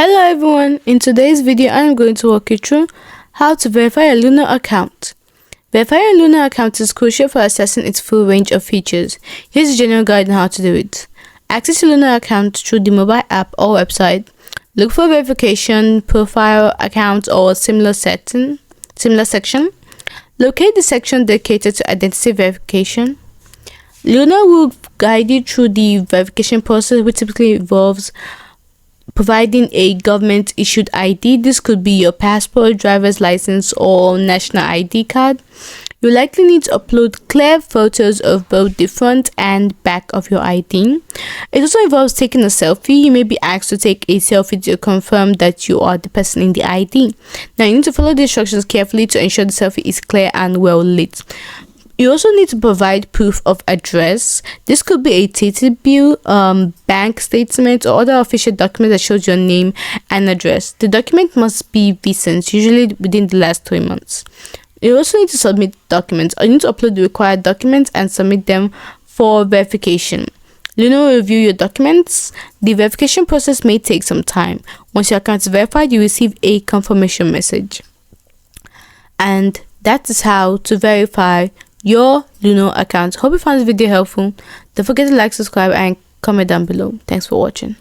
Hello everyone, in today's video I am going to walk you through how to verify a Luno account. Verifying a Luno account is crucial for accessing its full range of features. Here's a general guide on how to do it. Access your Luno account through the mobile app or website. Look for verification, profile, account or similar section. Locate the section dedicated to identity verification. Luno will guide you through the verification process, which typically involves providing a government issued ID. This could be your passport, driver's license or national ID card. You likely need to upload clear photos of both the front and back of your ID. It also involves taking a selfie. You may be asked to take a selfie to confirm that you are the person in the ID. Now you need to follow the instructions carefully to ensure the selfie is clear and well lit. You also need to provide proof of address. This could be a utility bill, bank statement, or other official document that shows your name and address. The document must be recent, usually within the last 3 months. You also need to submit documents. You need to upload the required documents and submit them for verification. Luno will review your documents. The verification process may take some time. Once your account is verified, you receive a confirmation message. And that is how to verify your Luno account. Hope you found this video helpful. Don't forget to like, subscribe and comment down below. Thanks for watching.